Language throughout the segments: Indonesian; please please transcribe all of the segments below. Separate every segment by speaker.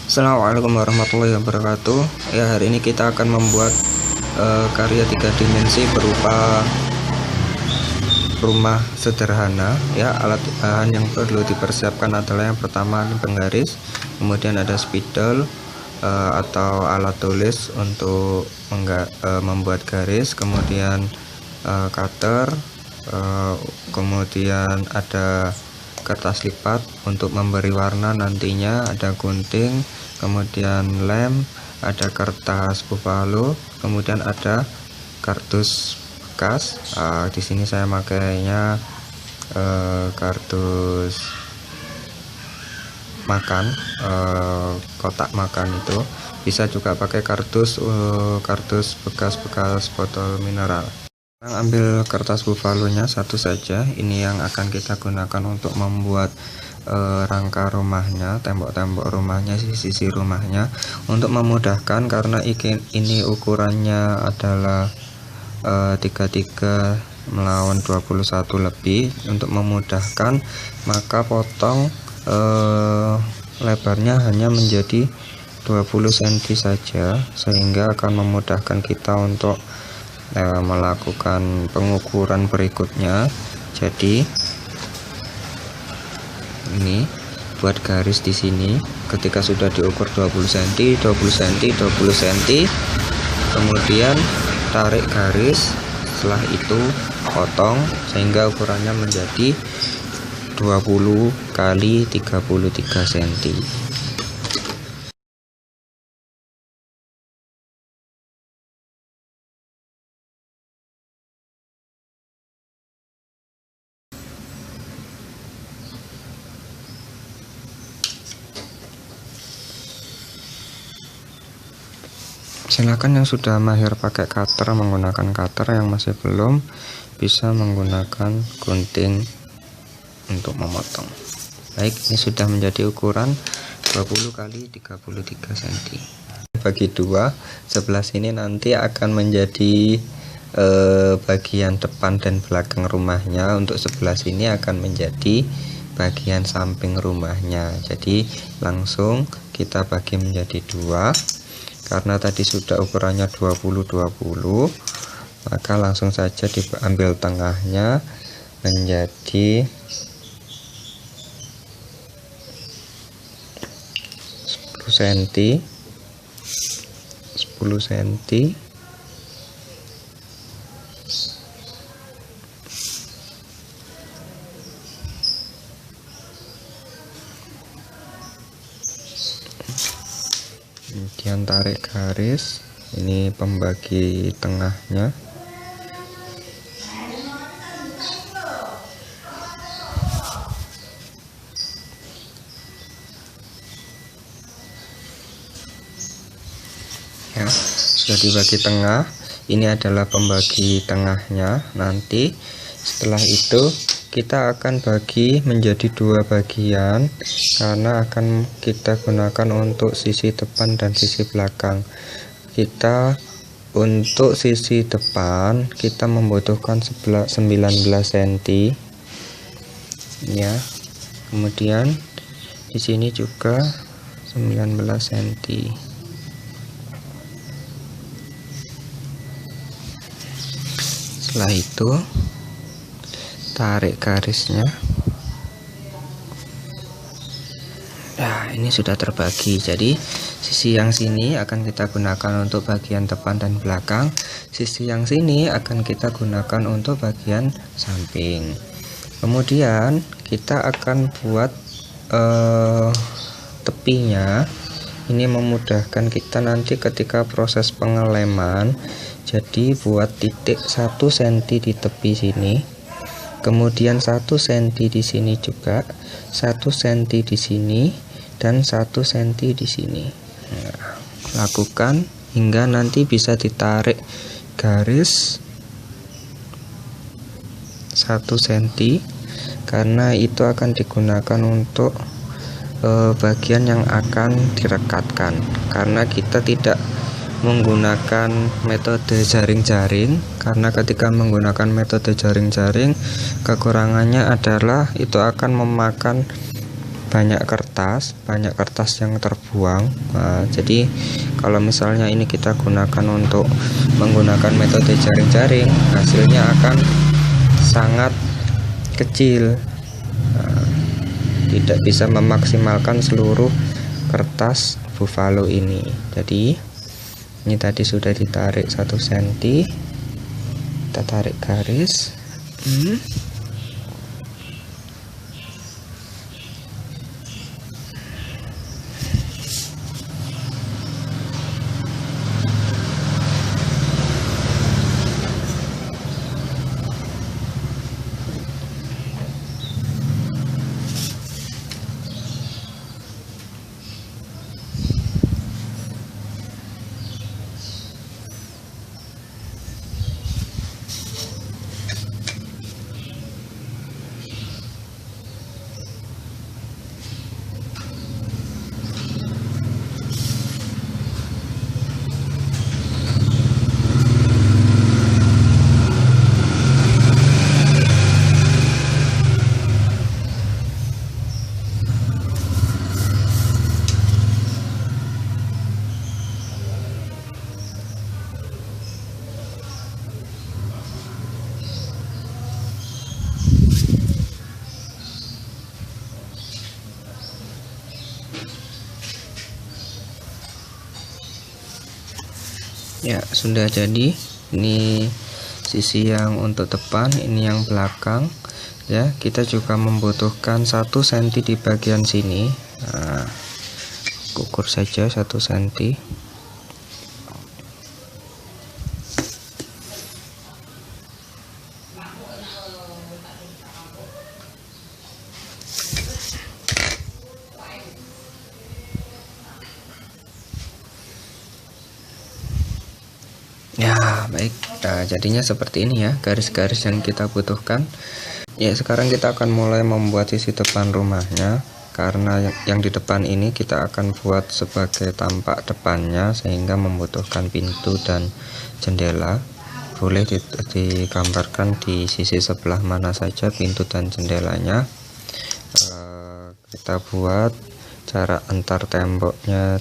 Speaker 1: Assalamualaikum warahmatullahi wabarakatuh. Ya, hari ini kita akan membuat karya 3 dimensi berupa rumah sederhana. Ya, alat bahan yang perlu dipersiapkan adalah yang pertama penggaris, kemudian ada spidol atau alat tulis untuk membuat garis, kemudian cutter, kemudian ada kertas lipat untuk memberi warna nantinya, ada gunting, kemudian lem, ada kertas buffalo, kemudian ada kardus bekas. Di sini saya makainya kardus makan, kotak makan itu. Bisa juga pakai kardus bekas botol mineral. Ambil kertas buffalo-nya satu saja. Ini yang akan kita gunakan untuk membuat rangka rumahnya, tembok-tembok rumahnya, sisi-sisi rumahnya. Untuk memudahkan, karena ini ukurannya adalah 33 melawan 21 lebih. Untuk memudahkan, maka potong lebarnya hanya menjadi 20 cm saja, sehingga akan memudahkan kita untuk melakukan pengukuran berikutnya. Jadi ini buat garis di sini, ketika sudah diukur 20 cm, 20 cm, 20 cm, kemudian tarik garis. Setelah itu potong sehingga ukurannya menjadi 20 kali 33 cm. Silakan yang sudah mahir pakai cutter menggunakan cutter, yang masih belum bisa menggunakan gunting untuk memotong. Baik, ini sudah menjadi ukuran 20 kali 33 cm. Bagi dua, sebelah sini nanti akan menjadi bagian depan dan belakang rumahnya. Untuk sebelah sini akan menjadi bagian samping rumahnya. Jadi langsung kita bagi menjadi dua. Karena tadi sudah ukurannya 20-20, maka langsung saja diambil tengahnya menjadi 10 cm, 10 cm, kemudian tarik garis. Ini pembagi tengahnya. Ya, sudah dibagi tengah. Ini adalah pembagi tengahnya. Nanti setelah itu kita akan bagi menjadi dua bagian, karena akan kita gunakan untuk sisi depan dan sisi belakang. Untuk sisi depan kita membutuhkan 19 cm ya, kemudian di sini juga 19 cm. Setelah itu tarik garisnya. Nah, ini sudah terbagi. Jadi sisi yang sini akan kita gunakan untuk bagian depan dan belakang, sisi yang sini akan kita gunakan untuk bagian samping. Kemudian kita akan buat tepinya. Ini memudahkan kita nanti ketika proses pengeleman. Jadi buat titik 1 cm di tepi sini, kemudian 1 cm di sini juga, 1 cm di sini, dan 1 cm di sini. Nah, lakukan hingga nanti bisa ditarik garis 1 cm, karena itu akan digunakan untuk bagian yang akan direkatkan. Karena kita tidak menggunakan metode jaring-jaring, karena ketika menggunakan metode jaring-jaring kekurangannya adalah itu akan memakan banyak kertas yang terbuang. Nah, jadi kalau misalnya ini kita gunakan untuk menggunakan metode jaring-jaring, hasilnya akan sangat kecil. Nah, tidak bisa memaksimalkan seluruh kertas buffalo ini. Jadi ini tadi sudah ditarik 1 cm, kita tarik garis. Ya, sudah jadi. Ini sisi yang untuk depan, ini yang belakang. Ya, kita juga membutuhkan 1 cm di bagian sini. Nah, ukur saja 1 cm. Ya, baik. Nah, jadinya seperti ini ya, garis-garis yang kita butuhkan. Ya, sekarang kita akan mulai membuat sisi depan rumahnya. Karena yang di depan ini kita akan buat sebagai tampak depannya, sehingga membutuhkan pintu dan jendela. Boleh digambarkan di sisi sebelah mana saja pintu dan jendelanya. Kita buat jarak antar temboknya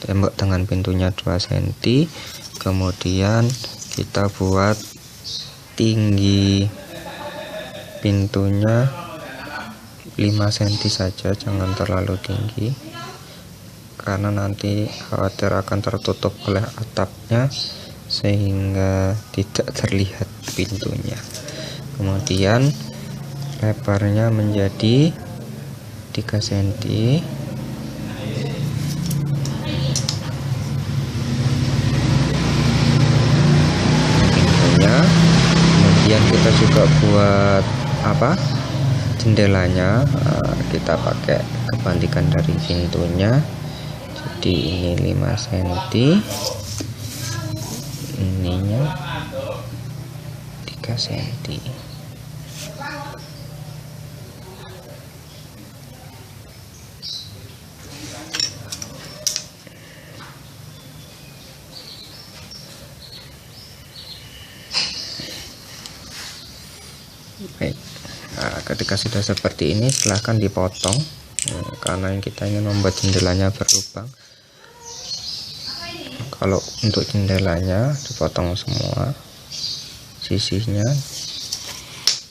Speaker 1: tembok dengan pintunya 2 cm. Kemudian kita buat tinggi pintunya 5 cm saja, jangan terlalu tinggi karena nanti khawatir akan tertutup oleh atapnya sehingga tidak terlihat pintunya. Kemudian lebarnya menjadi 3 cm. Kemudian kita juga buat jendelanya. Kita pakai kebalikan dari pintunya, jadi ini 5 cm, ininya 3 cm. Baik. Nah, ketika sudah seperti ini silahkan dipotong, karena yang kita ingin membuat jendelanya berlubang. Kalau untuk jendelanya dipotong semua sisinya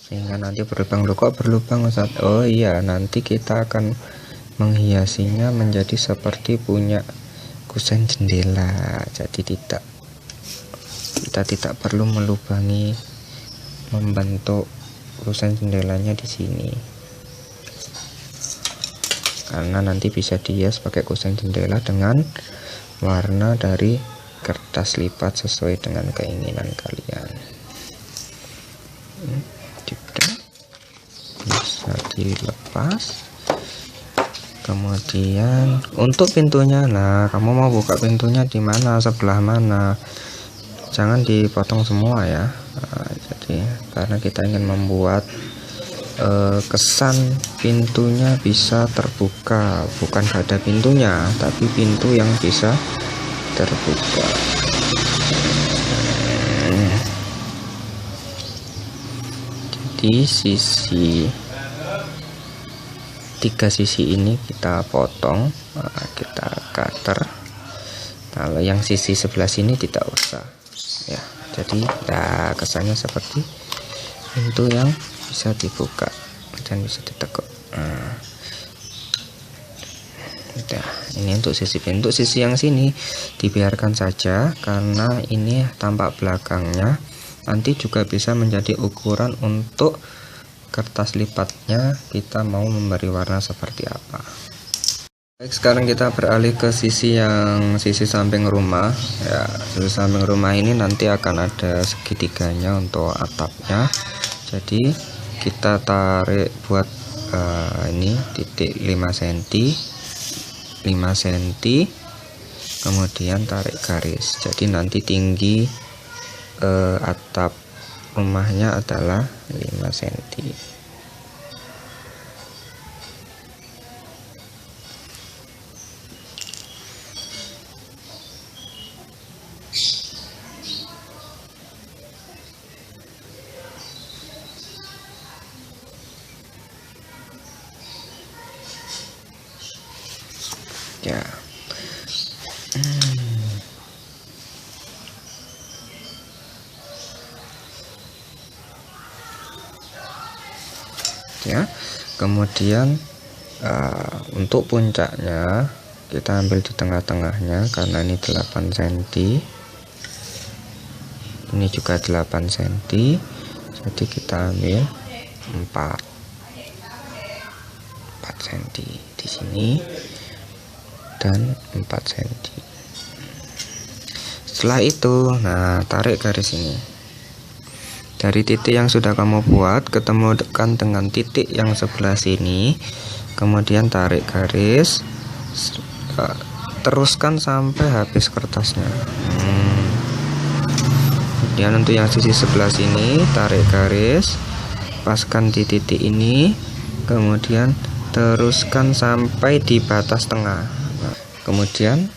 Speaker 1: sehingga nanti berlubang. Loh, kok berlubang, Ustaz? Oh iya, nanti kita akan menghiasinya menjadi seperti punya kusen jendela. Jadi kita tidak perlu melubangi, membentuk kusen jendelanya di sini, karena nanti bisa dihias pakai kusen jendela dengan warna dari kertas lipat sesuai dengan keinginan kalian. Bisa dilepas. Kemudian untuk pintunya, nah kamu mau buka pintunya di mana, sebelah mana, jangan dipotong semua ya. Nah, jadi karena kita ingin membuat kesan pintunya bisa terbuka, bukan ada pintunya tapi pintu yang bisa terbuka. Jadi sisi tiga sisi ini kita potong, kita cutter. Kalau yang sisi sebelah sini tidak usah ya. Jadi ya kesannya seperti pintu yang bisa dibuka dan bisa ditekuk. Nah, ini untuk sisi pintu. Sisi yang sini dibiarkan saja karena ini tampak belakangnya, nanti juga bisa menjadi ukuran untuk kertas lipatnya kita mau memberi warna seperti apa. Baik, sekarang kita beralih ke sisi samping rumah ya. Sisi samping rumah ini nanti akan ada segitiganya untuk atapnya, jadi kita tarik buat ini titik 5 cm, kemudian tarik garis. Jadi nanti tinggi atap rumahnya adalah 5 cm. Ya. Ya, kemudian untuk puncaknya kita ambil di tengah-tengahnya karena ini 8 cm, ini juga 8 cm, jadi kita ambil 4 cm di sini dan 4 cm. Setelah itu, nah, tarik garis ini dari titik yang sudah kamu buat, ketemukan dengan titik yang sebelah sini, kemudian tarik garis, teruskan sampai habis kertasnya. Kemudian untuk yang sisi sebelah sini, tarik garis, paskan di titik ini, kemudian teruskan sampai di batas tengah. Nah, kemudian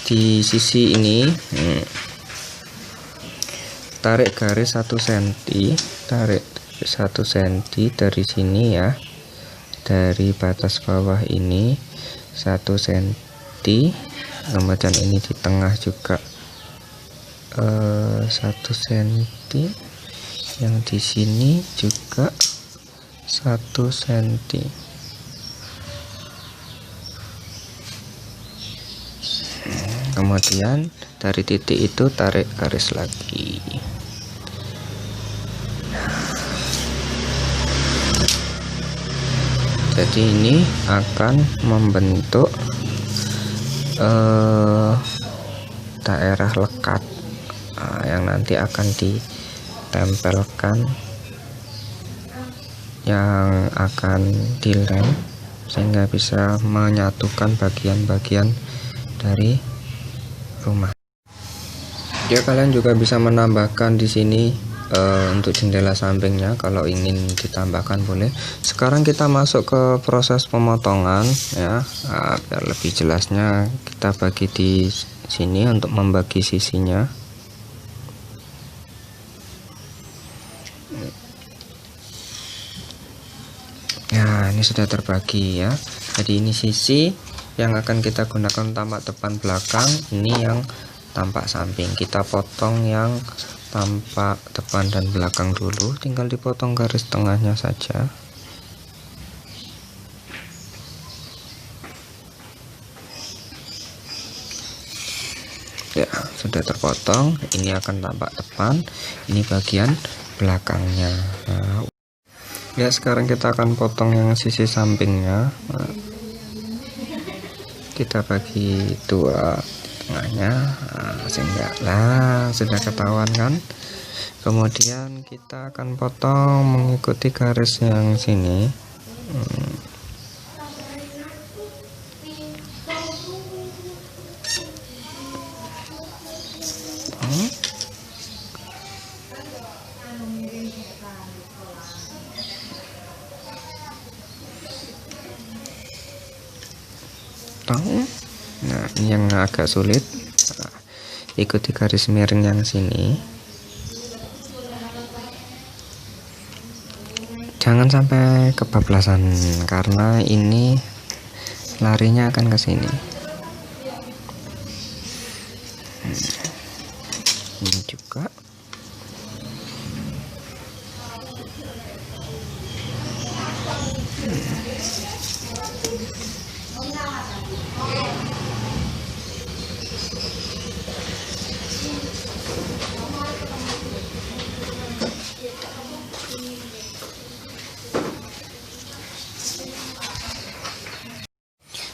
Speaker 1: di sisi ini tarik garis 1 cm, tarik 1 cm dari sini ya, dari batas bawah ini 1 cm, kemudian ini di tengah juga 1 cm, yang di sini juga 1 cm. Kemudian dari titik itu tarik garis lagi. Jadi ini akan membentuk daerah lekat yang nanti akan ditempelkan, yang akan dilem sehingga bisa menyatukan bagian-bagian dari rumah. Ya, kalian juga bisa menambahkan di sini untuk jendela sampingnya kalau ingin ditambahkan boleh. Sekarang kita masuk ke proses pemotongan ya. Biar lebih jelasnya kita bagi di sini untuk membagi sisinya. Nah, ini sudah terbagi ya. Jadi ini sisi yang akan kita gunakan tampak depan belakang, ini yang tampak samping. Kita potong yang tampak depan dan belakang dulu, tinggal dipotong garis tengahnya saja. Ya, sudah terpotong. Ini akan tampak depan, ini bagian belakangnya. Nah, ya, sekarang kita akan potong yang sisi sampingnya. Nah, kita bagi dua tengahnya, sehingga sudah ketahuan kan. Kemudian kita akan potong mengikuti garis yang sini. Nah, ini yang agak sulit. Ikuti garis miring yang sini. Jangan sampai kebablasan karena ini larinya akan ke sini. Ini juga.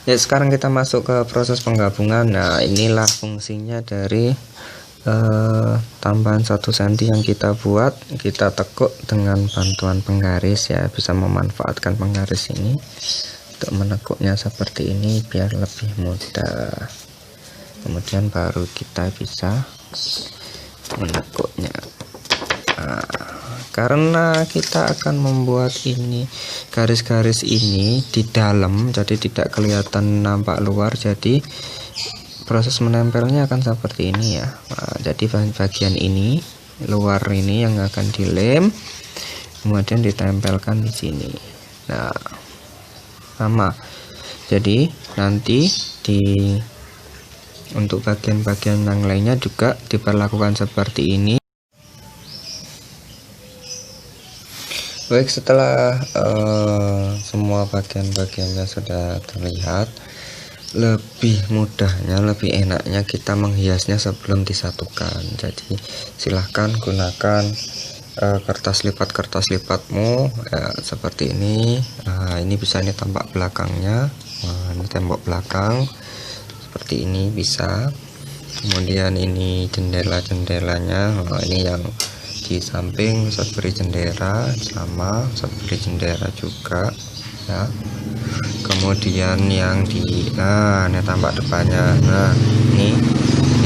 Speaker 1: Ya, sekarang kita masuk ke proses penggabungan. Nah, inilah fungsinya dari tambahan 1 cm yang kita buat. Kita tekuk dengan bantuan penggaris ya, bisa memanfaatkan penggaris ini untuk menekuknya seperti ini biar lebih mudah. Kemudian baru kita bisa menekuknya. Nah, karena kita akan membuat ini garis-garis ini di dalam, jadi tidak kelihatan nampak luar, jadi proses menempelnya akan seperti ini ya. Nah, jadi bagian ini luar ini yang akan dilem, kemudian ditempelkan di sini. Nah, sama. Jadi nanti untuk bagian-bagian yang lainnya juga diperlakukan seperti ini. Baik, setelah semua bagian-bagiannya sudah terlihat, lebih mudahnya, lebih enaknya kita menghiasnya sebelum disatukan. Jadi silahkan gunakan kertas lipatmu ya, seperti ini. Nah, ini bisa ini tampak belakangnya. Nah, ini tembok belakang seperti ini bisa. Kemudian ini jendela-jendelanya. Nah, ini yang di samping seperti jendela, sama seperti jendela juga ya. Kemudian yang di ini tampak depannya. Nah, ini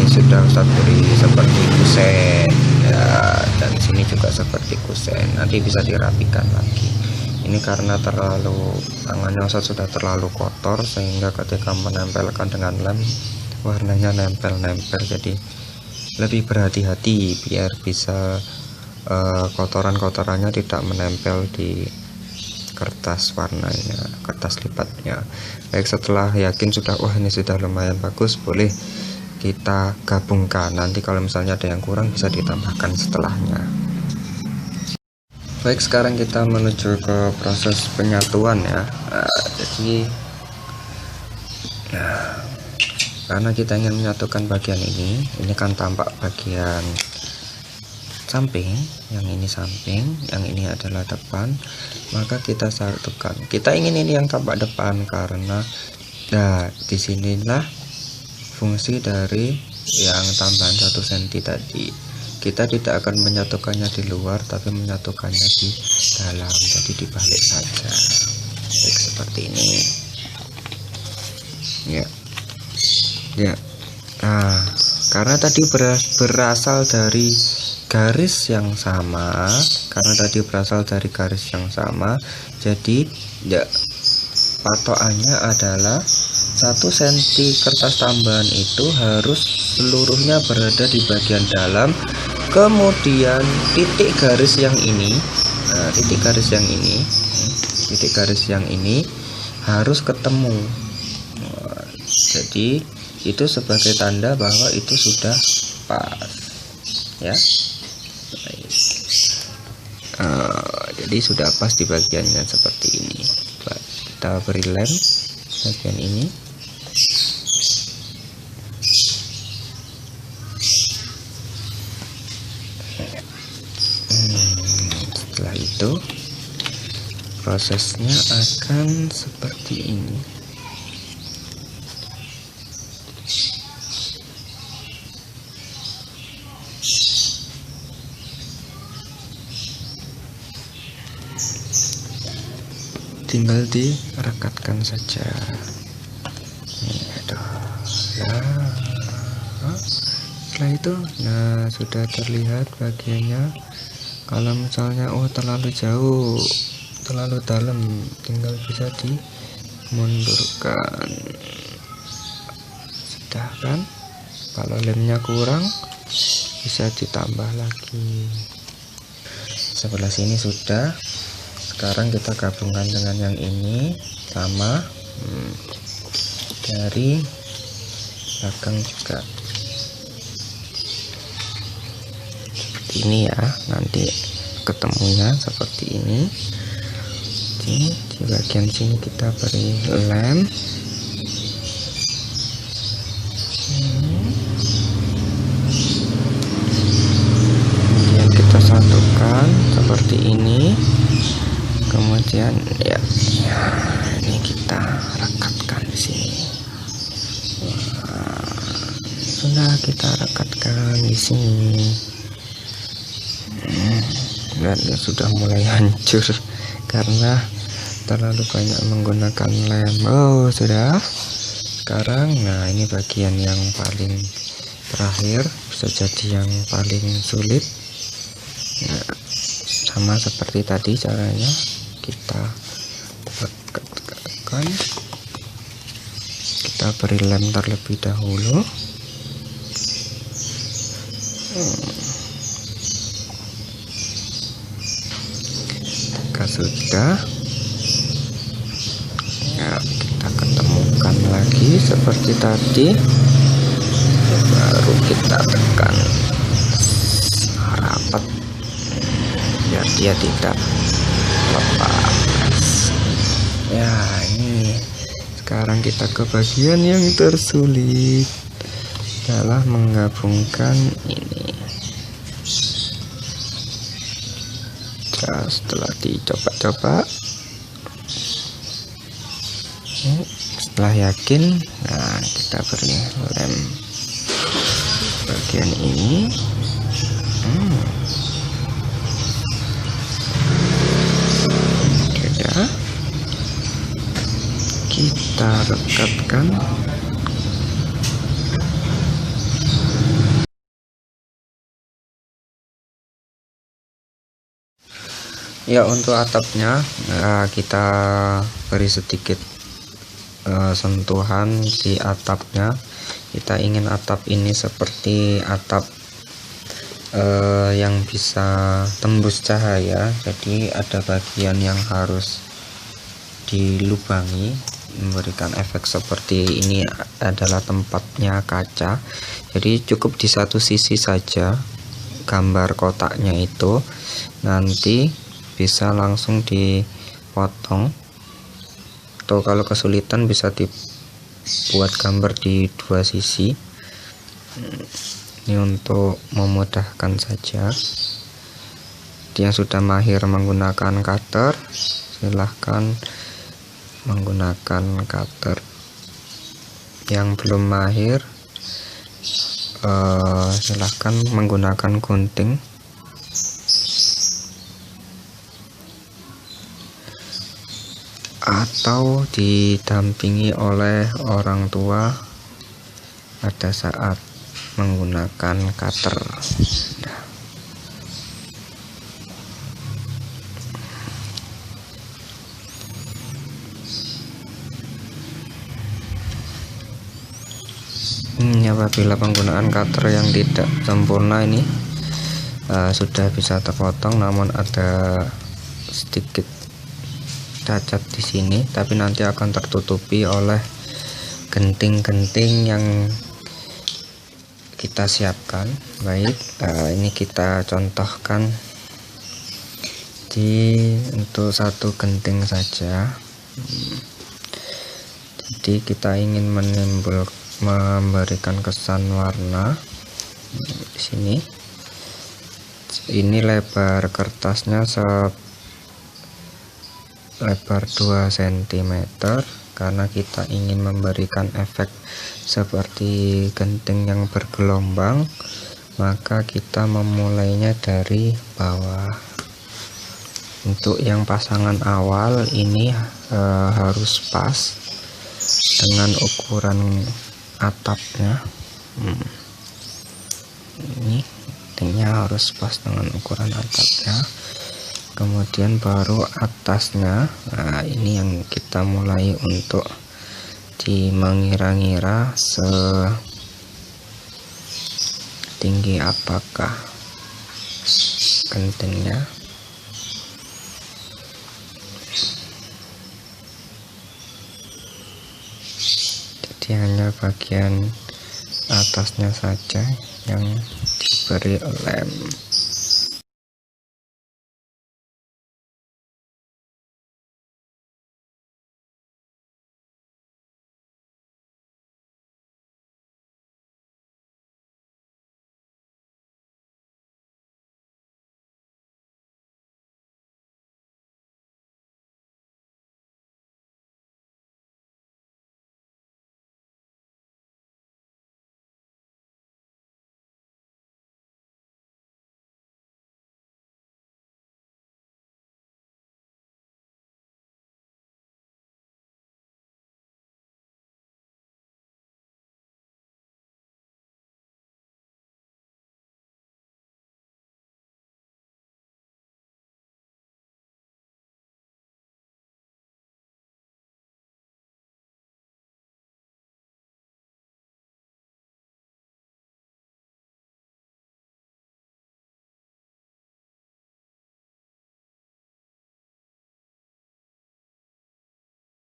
Speaker 1: sudah seperti kusen ya, dan sini juga seperti kusen. Nanti bisa dirapikan lagi. Ini karena tangannya Ustadz sudah terlalu kotor sehingga ketika menempelkan dengan lem warnanya nempel-nempel, jadi lebih berhati-hati biar bisa kotoran-kotorannya tidak menempel di kertas warnanya, kertas lipatnya. Baik, setelah yakin sudah, wah ini sudah lumayan bagus, boleh kita gabungkan. Nanti kalau misalnya ada yang kurang bisa ditambahkan setelahnya. Baik, sekarang kita menuju ke proses penyatuan ya. Jadi karena kita ingin menyatukan bagian ini kan tampak bagian samping, yang ini samping, yang ini adalah depan, maka kita satukan. Kita ingin ini yang tampak depan karena disinilah fungsi dari yang tambahan 1 cm tadi. Kita tidak akan menyatukannya di luar, tapi menyatukannya di dalam, jadi dibalik saja. Baik, seperti ini ya. Nah, karena tadi berasal dari garis yang sama, jadi ya patokannya adalah 1 cm kertas tambahan itu harus seluruhnya berada di bagian dalam. Kemudian titik garis yang ini harus ketemu. Jadi itu sebagai tanda bahwa itu sudah pas ya. Jadi sudah pas di bagiannya seperti ini. Kita beri lem bagian ini. Setelah itu prosesnya akan seperti ini. Tinggal direkatkan saja. Setelah itu sudah terlihat bagiannya. Kalau misalnya terlalu jauh, terlalu dalam, tinggal bisa dimundurkan. Sudah kan? Kalau lemnya kurang bisa ditambah lagi. Sebelah sini sudah. sekarang kita gabungkan dengan yang ini sama. Dari belakang juga seperti ini ya, nanti ketemunya seperti ini. Di bagian sini kita beri lem. Kemudian kita satukan seperti ini. Kemudian ya ini kita rekatkan di sini. Sudah kita rekatkan di sini. Dan sudah mulai hancur karena terlalu banyak menggunakan lem. Oh, sudah. Sekarang nah ini bagian yang paling terakhir, bisa jadi yang paling sulit. Nah, sama seperti tadi caranya, kita rekatkan. Kita beri lem terlebih dahulu. Jika sudah, ya, kita ketemukan lagi seperti tadi, baru kita tekan rapat biar dia tidak lepas. Ya, ini sekarang kita ke bagian yang tersulit, adalah menggabungkan ini. Nah, setelah dicoba-coba, setelah yakin, nah kita beri lem bagian ini. Sudah, kita rekatkan. Ya, untuk atapnya kita beri sedikit sentuhan di atapnya. Kita ingin atap ini seperti atap yang bisa tembus cahaya, jadi ada bagian yang harus dilubangi, memberikan efek seperti ini. Adalah tempatnya kaca, jadi cukup di satu sisi saja gambar kotaknya itu, nanti bisa langsung dipotong, atau kalau kesulitan bisa dibuat gambar di dua sisi. Ini untuk memudahkan saja. Yang sudah mahir menggunakan cutter, silahkan menggunakan cutter. Yang belum mahir, silahkan menggunakan gunting. Atau didampingi oleh orang tua pada saat menggunakan cutter. Apabila penggunaan cutter yang tidak sempurna ini sudah bisa terpotong, namun ada sedikit cacat di sini, tapi nanti akan tertutupi oleh genting-genting yang kita siapkan. Baik, ini kita contohkan untuk satu genting saja. Jadi kita ingin memberikan kesan warna di sini. Ini lebar kertasnya lebar 2 cm, karena kita ingin memberikan efek seperti genting yang bergelombang, maka kita memulainya dari bawah. Untuk yang pasangan awal ini harus pas dengan ukuran atapnya. Ini gentingnya harus pas dengan ukuran atapnya. Kemudian baru atasnya. Nah, ini yang kita mulai untuk mengira-ngira setinggi apakah gentingnya. jadi hanya bagian atasnya saja yang diberi lem.